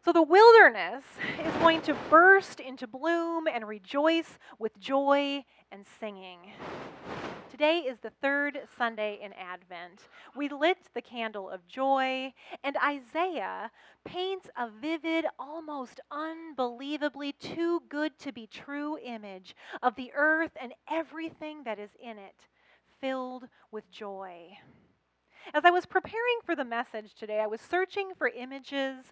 So the wilderness is going to burst into bloom and rejoice with joy and singing. Today is the third Sunday in Advent. We lit the candle of joy, and Isaiah paints a vivid, almost unbelievably too good to be true image of the earth and everything that is in it, filled with joy. As I was preparing for the message today, I was searching for images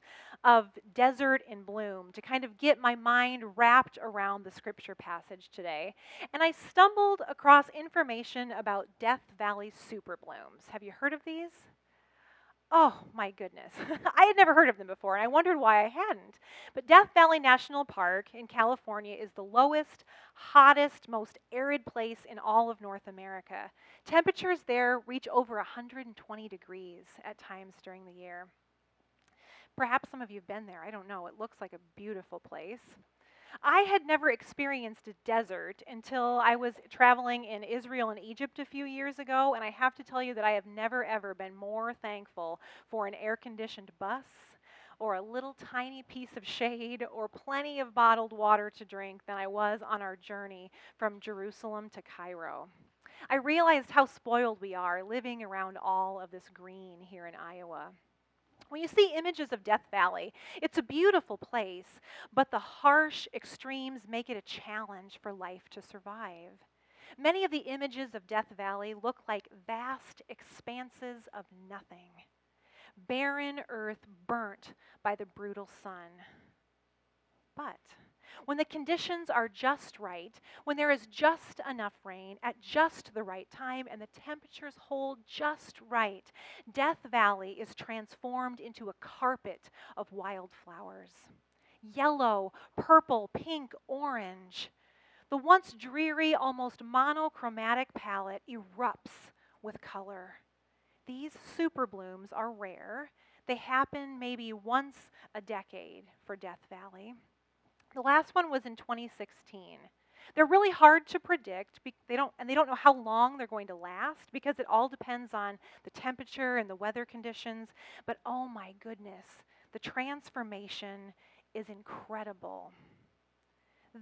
of desert in bloom to kind of get my mind wrapped around the scripture passage today. And I stumbled across information about Death Valley super blooms. Have you heard of these? Oh my goodness. I had never heard of them before, and I wondered why I hadn't. But Death Valley National Park in California is the lowest, hottest, most arid place in all of North America. Temperatures there reach over 120 degrees at times during the year. Perhaps some of you have been there. I don't know. It looks like a beautiful place. I had never experienced a desert until I was traveling in Israel and Egypt a few years ago, and I have to tell you that I have never ever been more thankful for an air-conditioned bus or a little tiny piece of shade or plenty of bottled water to drink than I was on our journey from Jerusalem to Cairo. I realized how spoiled we are living around all of this green here in Iowa. When you see images of Death Valley, it's a beautiful place, but the harsh extremes make it a challenge for life to survive. Many of the images of Death Valley look like vast expanses of nothing, barren earth burnt by the brutal sun. But when the conditions are just right, when there is just enough rain at just the right time and the temperatures hold just right, Death Valley is transformed into a carpet of wildflowers. Yellow, purple, pink, orange. The once dreary, almost monochromatic palette erupts with color. These super blooms are rare. They happen maybe once a decade for Death Valley. The last one was in 2016. They're really hard to predict. They don't know how long they're going to last because it all depends on the temperature and the weather conditions. But oh my goodness, the transformation is incredible.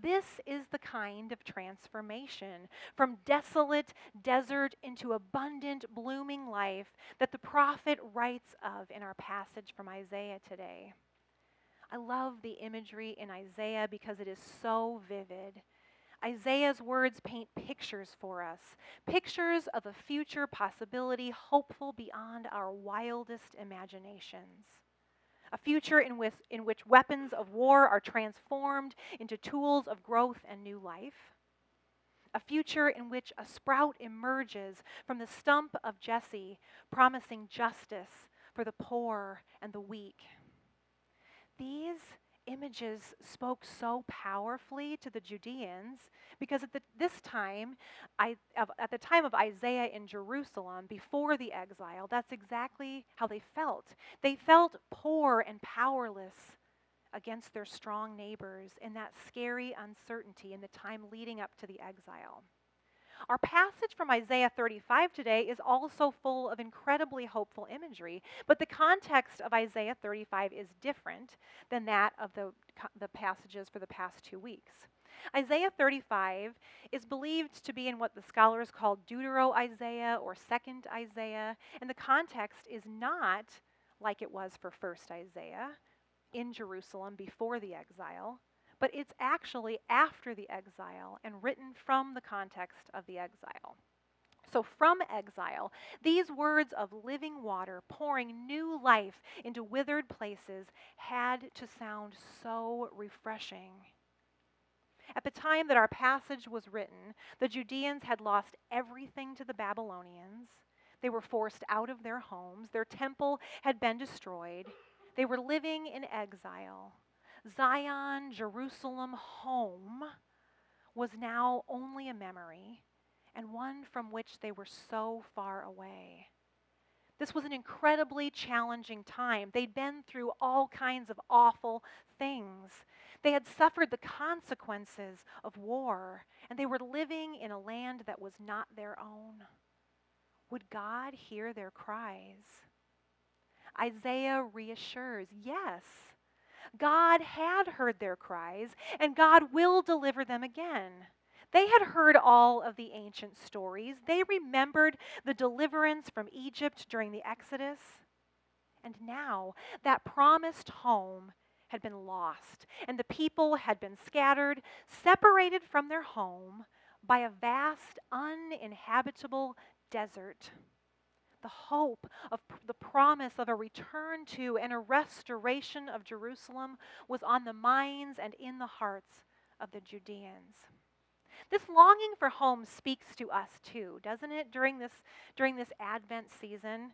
This is the kind of transformation from desolate desert into abundant, blooming life that the prophet writes of in our passage from Isaiah today. I love the imagery in Isaiah because it is so vivid. Isaiah's words paint pictures for us, pictures of a future possibility hopeful beyond our wildest imaginations. A future in which weapons of war are transformed into tools of growth and new life. A future in which a sprout emerges from the stump of Jesse, promising justice for the poor and the weak. These images spoke so powerfully to the Judeans because at the time of Isaiah in Jerusalem, before the exile, that's exactly how they felt. They felt poor and powerless against their strong neighbors in that scary uncertainty in the time leading up to the exile. Our passage from Isaiah 35 today is also full of incredibly hopeful imagery, but the context of Isaiah 35 is different than that of the passages for the past 2 weeks. Isaiah 35 is believed to be in what the scholars call Deutero-Isaiah or Second Isaiah, and the context is not like it was for First Isaiah in Jerusalem before the exile, but it's actually after the exile and written from the context of the exile. So, from exile, these words of living water pouring new life into withered places had to sound so refreshing. At the time that our passage was written, the Judeans had lost everything to the Babylonians. They were forced out of their homes. Their temple had been destroyed. They were living in exile. Zion, Jerusalem, home, was now only a memory, and one from which they were so far away. This was an incredibly challenging time. They'd been through all kinds of awful things. They had suffered the consequences of war, and they were living in a land that was not their own. Would God hear their cries? Isaiah reassures, yes, God had heard their cries, and God will deliver them again. They had heard all of the ancient stories. They remembered the deliverance from Egypt during the Exodus. And now that promised home had been lost, and the people had been scattered, separated from their home by a vast, uninhabitable desert. The hope of the promise of a return to and a restoration of Jerusalem was on the minds and in the hearts of the Judeans. This longing for home speaks to us too, doesn't it, during this Advent season?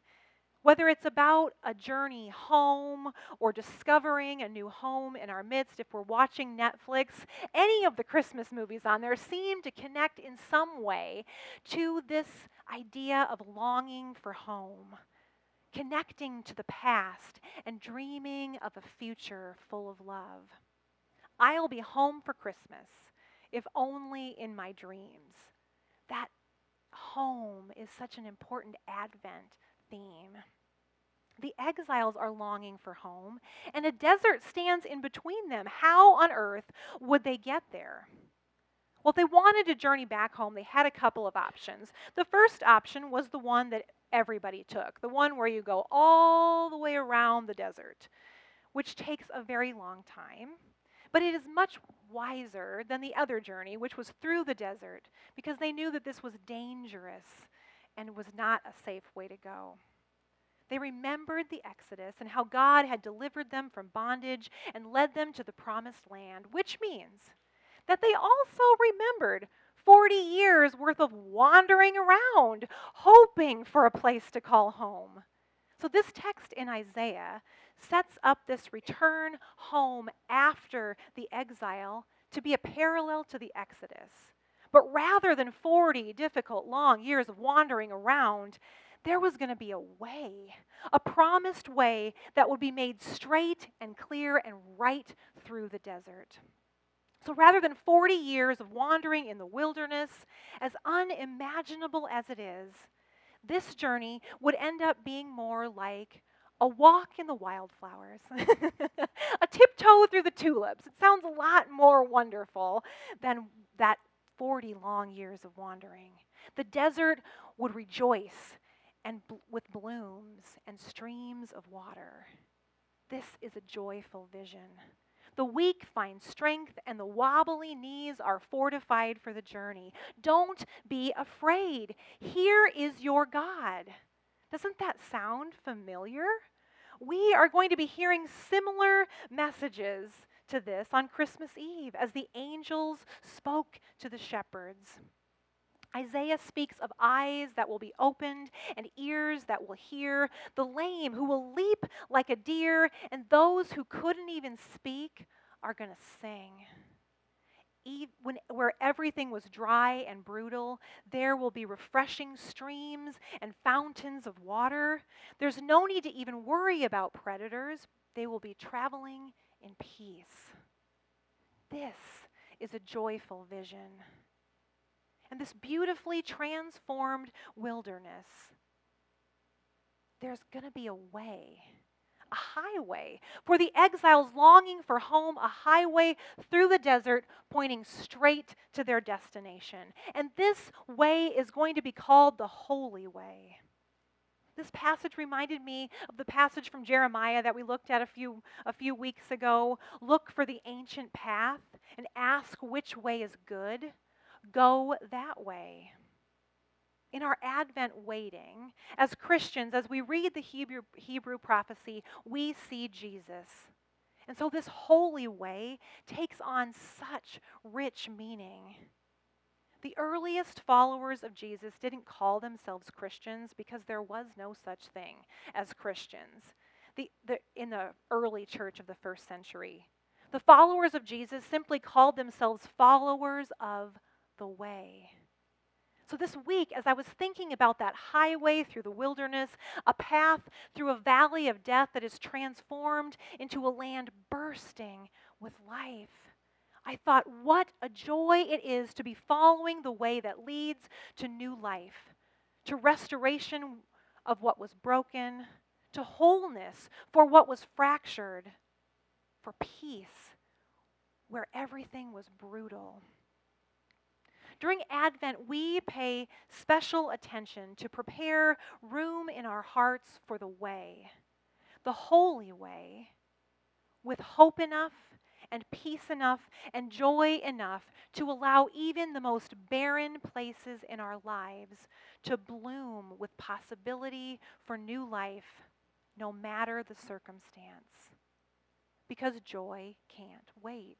Whether it's about a journey home or discovering a new home in our midst, if we're watching Netflix, any of the Christmas movies on there seem to connect in some way to this idea of longing for home, connecting to the past and dreaming of a future full of love. I'll be home for Christmas, if only in my dreams. That home is such an important Advent theme. The exiles are longing for home, and a desert stands in between them. How on earth would they get there? Well, if they wanted to journey back home, they had a couple of options. The first option was the one that everybody took, the one where you go all the way around the desert, which takes a very long time. But it is much wiser than the other journey, which was through the desert, because they knew that this was dangerous and was not a safe way to go. They remembered the Exodus and how God had delivered them from bondage and led them to the promised land, which means that they also remembered 40 years worth of wandering around, hoping for a place to call home. So, this text in Isaiah sets up this return home after the exile to be a parallel to the Exodus. But rather than 40 difficult, long years of wandering around, there was going to be a way, a promised way that would be made straight and clear and right through the desert. So rather than 40 years of wandering in the wilderness, as unimaginable as it is, this journey would end up being more like a walk in the wildflowers, a tiptoe through the tulips. It sounds a lot more wonderful than that 40 long years of wandering. The desert would rejoice and with blooms and streams of water. This is a joyful vision. The weak find strength, and the wobbly knees are fortified for the journey. Don't be afraid. Here is your God. Doesn't that sound familiar? We are going to be hearing similar messages to this on Christmas Eve as the angels spoke to the shepherds. Isaiah speaks of eyes that will be opened and ears that will hear, the lame who will leap like a deer, and those who couldn't even speak are going to sing. Where everything was dry and brutal, there will be refreshing streams and fountains of water. There's no need to even worry about predators. They will be traveling in peace. This is a joyful vision. And this beautifully transformed wilderness, there's going to be a way, a highway for the exiles longing for home, a highway through the desert pointing straight to their destination. And this way is going to be called the Holy Way. This passage reminded me of the passage from Jeremiah that we looked at a few weeks ago. Look for the ancient path and ask which way is good. Go that way. In our Advent waiting, as Christians, as we read the Hebrew prophecy, we see Jesus. And so this holy way takes on such rich meaning. The earliest followers of Jesus didn't call themselves Christians because there was no such thing as Christians in the early church of the first century. The followers of Jesus simply called themselves followers of the way. So this week, as I was thinking about that highway through the wilderness, a path through a valley of death that is transformed into a land bursting with life, I thought, what a joy it is to be following the way that leads to new life, to restoration of what was broken, to wholeness for what was fractured, for peace where everything was brutal. During Advent, we pay special attention to prepare room in our hearts for the way, the holy way, with hope enough and peace enough and joy enough to allow even the most barren places in our lives to bloom with possibility for new life, no matter the circumstance. Because joy can't wait.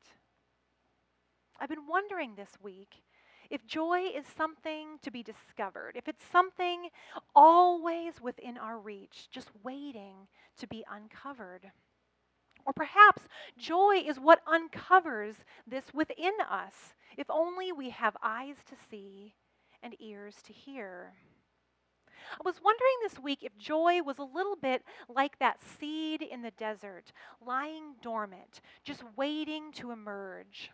I've been wondering this week if joy is something to be discovered, if it's something always within our reach, just waiting to be uncovered. Or perhaps joy is what uncovers this within us, if only we have eyes to see and ears to hear. I was wondering this week if joy was a little bit like that seed in the desert, lying dormant, just waiting to emerge.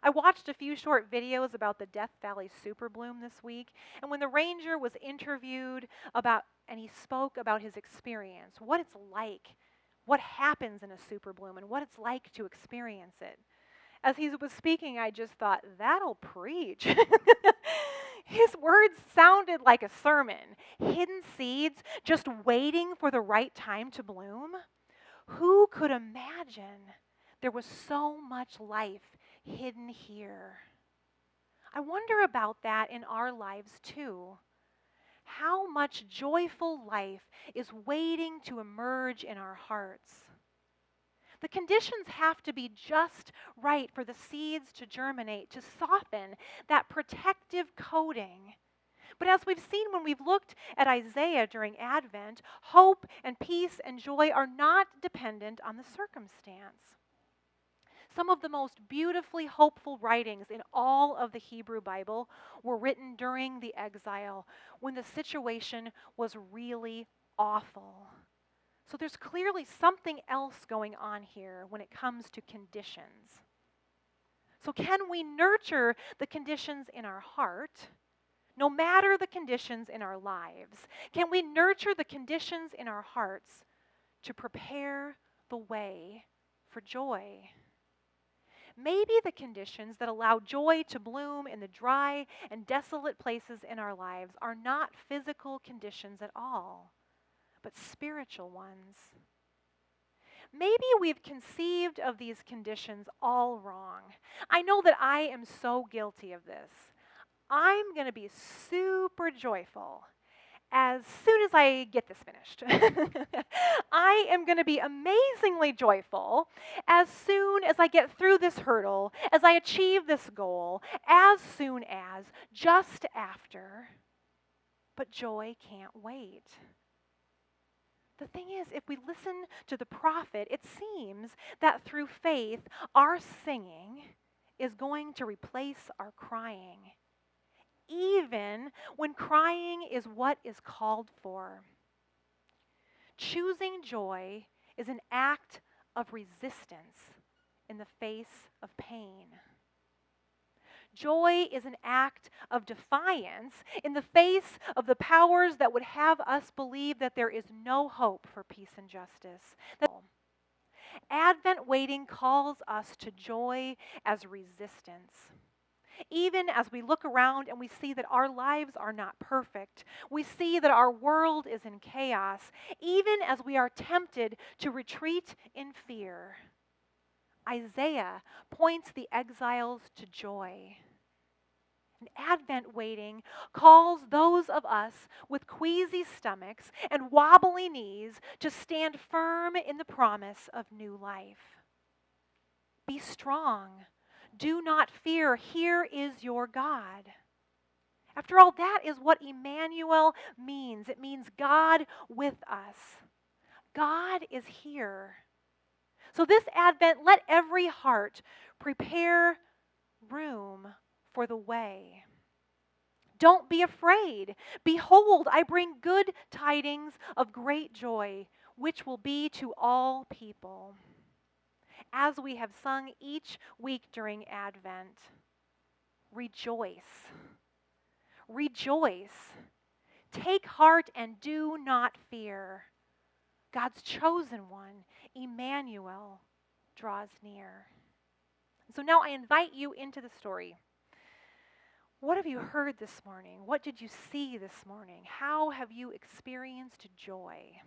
I watched a few short videos about the Death Valley Super Bloom this week, and when the ranger was interviewed and he spoke about his experience, what it's like, what happens in a super bloom, and what it's like to experience it. As he was speaking, I just thought, that'll preach. His words sounded like a sermon. Hidden seeds just waiting for the right time to bloom. Who could imagine there was so much life hidden here? I wonder about that in our lives too. How much joyful life is waiting to emerge in our hearts? The conditions have to be just right for the seeds to germinate, to soften that protective coating. But as we've seen when we've looked at Isaiah during Advent, hope and peace and joy are not dependent on the circumstance. Some of the most beautifully hopeful writings in all of the Hebrew Bible were written during the exile when the situation was really awful. So there's clearly something else going on here when it comes to conditions. So can we nurture the conditions in our heart, no matter the conditions in our lives? Can we nurture the conditions in our hearts to prepare the way for joy? Maybe the conditions that allow joy to bloom in the dry and desolate places in our lives are not physical conditions at all, but spiritual ones. Maybe we've conceived of these conditions all wrong. I know that I am so guilty of this. I'm going to be super joyful as soon as I get this finished. I am going to be amazingly joyful as soon as I get through this hurdle, as I achieve this goal, as soon as, just after. But joy can't wait. The thing is, if we listen to the prophet, it seems that through faith, our singing is going to replace our crying, even when crying is what is called for. Choosing joy is an act of resistance in the face of pain. Joy is an act of defiance in the face of the powers that would have us believe that there is no hope for peace and justice. Advent waiting calls us to joy as resistance. Even as we look around and we see that our lives are not perfect, we see that our world is in chaos, even as we are tempted to retreat in fear, Isaiah points the exiles to joy. And Advent waiting calls those of us with queasy stomachs and wobbly knees to stand firm in the promise of new life. Be strong. Do not fear. Here is your God. After all, that is what Emmanuel means. It means God with us. God is here. So this Advent, let every heart prepare room for the way. Don't be afraid. Behold, I bring good tidings of great joy, which will be to all people. As we have sung each week during Advent, rejoice. Rejoice. Take heart and do not fear. God's chosen one, Emmanuel, draws near. So now I invite you into the story. What have you heard this morning? What did you see this morning? How have you experienced joy?